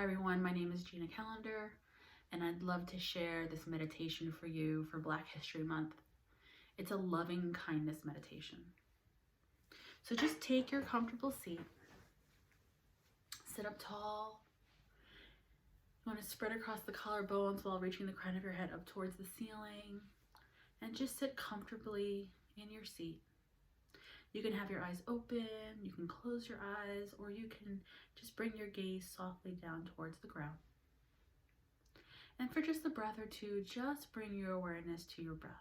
Hi everyone, my name is Gina Callender, and I'd love to share this meditation for you for Black History Month. It's a loving kindness meditation. So just take your comfortable seat, sit up tall. You want to spread across the collarbones while reaching the crown of your head up towards the ceiling, and just sit comfortably in your seat. You can have your eyes open, you can close your eyes, or you can just bring your gaze softly down towards the ground. And for just a breath or two, just bring your awareness to your breath.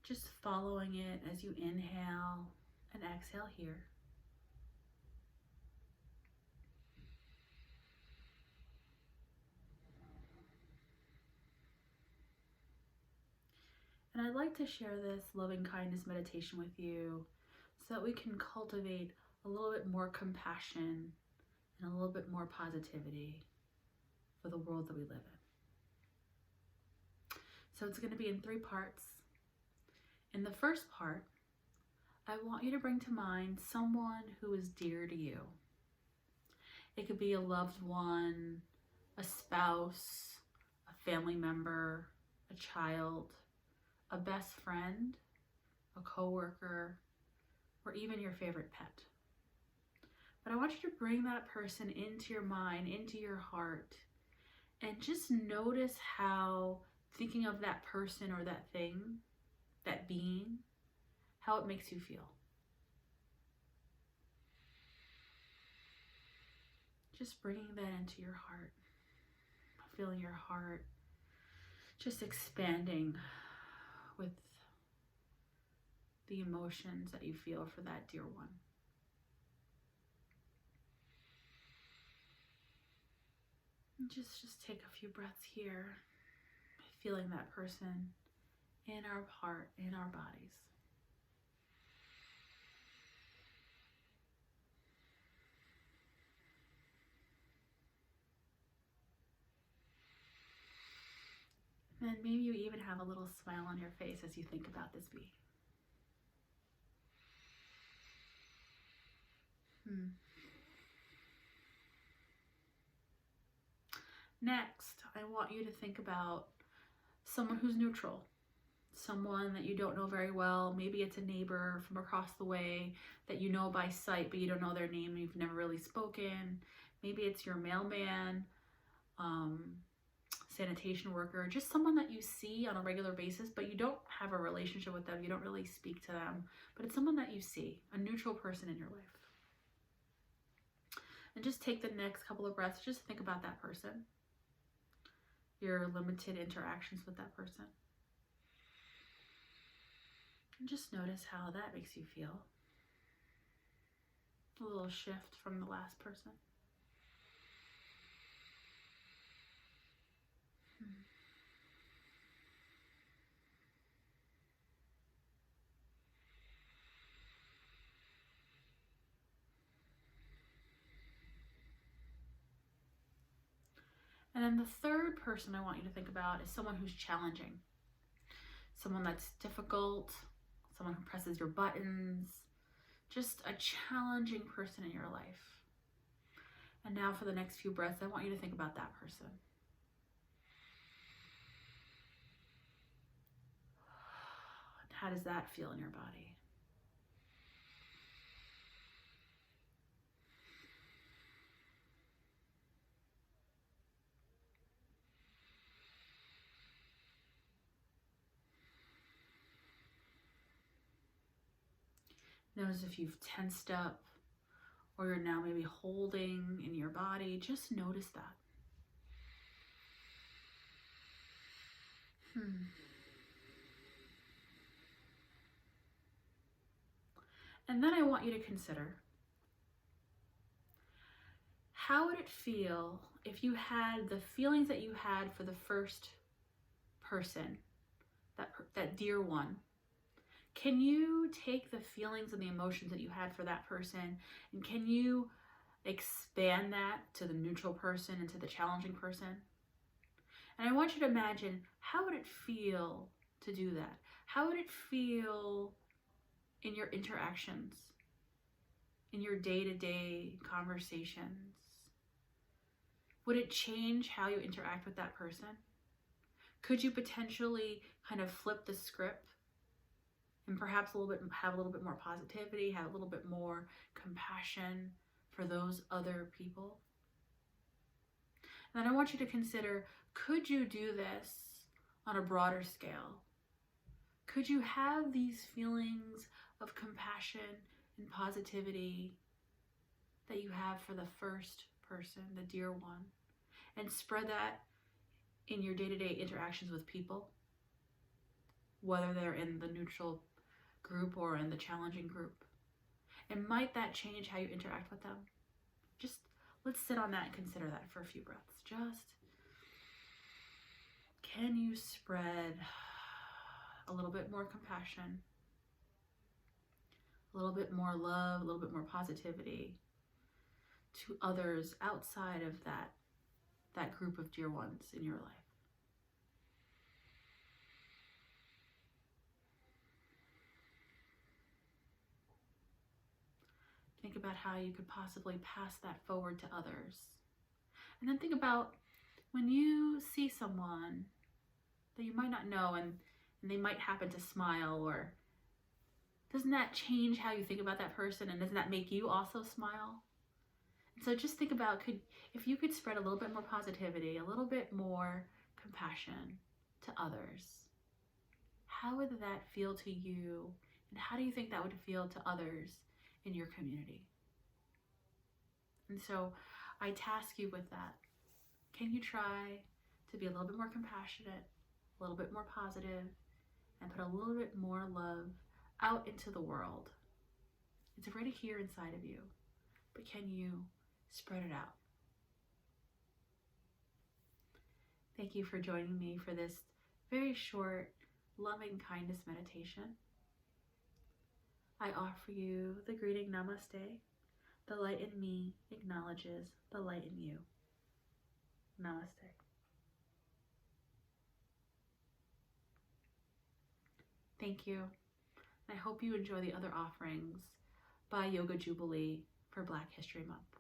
Just following it as you inhale and exhale here. And I'd like to share this loving kindness meditation with you so that we can cultivate a little bit more compassion and a little bit more positivity for the world that we live in. So it's going to be in 3 parts. In the first part, I want you to bring to mind someone who is dear to you. It could be a loved one, a spouse, a family member, a child, a best friend, a coworker, or even your favorite pet. But I want you to bring that person into your mind, into your heart, and just notice how thinking of that person or that thing, that being, how it makes you feel. Just bringing that into your heart, feeling your heart just expanding with the emotions that you feel for that dear one. And just take a few breaths here, feeling that person in our heart, in our bodies. And maybe you even have a little smile on your face as you think about this being. Next, I want you to think about someone who's neutral, someone that you don't know very well. Maybe it's a neighbor from across the way that you know by sight, but you don't know their name and you've never really spoken. Maybe it's your mailman, sanitation worker, just someone that you see on a regular basis, but you don't have a relationship with them. You don't really speak to them, but it's someone that you see, a neutral person in your life. And just take the next couple of breaths. Just think about that person, your limited interactions with that person. And just notice how that makes you feel. A little shift from the last person. And then the third person I want you to think about is someone who's challenging. Someone that's difficult, someone who presses your buttons, just a challenging person in your life. And now for the next few breaths, I want you to think about that person. How does that feel in your body? Notice if you've tensed up or you're now maybe holding in your body. Just notice that. And then I want you to consider, how would it feel if you had the feelings that you had for the first person, that dear one? Can you take the feelings and the emotions that you had for that person, and can you expand that to the neutral person and to the challenging person? And I want you to imagine, how would it feel to do that? How would it feel in your interactions? in your day-to-day conversations? Would it change how you interact with that person? Could you potentially kind of flip the script and perhaps have a little bit more positivity, have a little bit more compassion for those other people? And then I want you to consider, could you do this on a broader scale? Could you have these feelings of compassion and positivity that you have for the first person, the dear one, and spread that in your day-to-day interactions with people, whether they're in the neutral group or in the challenging group? And might that change how you interact with them? Just let's sit on that and consider that for a few breaths. Just, can you spread a little bit more compassion, a little bit more love, a little bit more positivity to others outside of that group of dear ones in your life? Think about how you could possibly pass that forward to others. And then think about when you see someone that you might not know and they might happen to smile, or doesn't that change how you think about that person, and doesn't that make you also smile? And so just think about, if you could spread a little bit more positivity, a little bit more compassion to others, how would that feel to you, and how do you think that would feel to others in your community? And so I task you with that. Can you try to be a little bit more compassionate, a little bit more positive, and put a little bit more love out into the world? It's already here inside of you, but can you spread it out? Thank you for joining me for this very short loving kindness meditation. I offer you the greeting Namaste. The light in me acknowledges the light in you. Namaste. Thank you. I hope you enjoy the other offerings by Yoga Jubilee for Black History Month.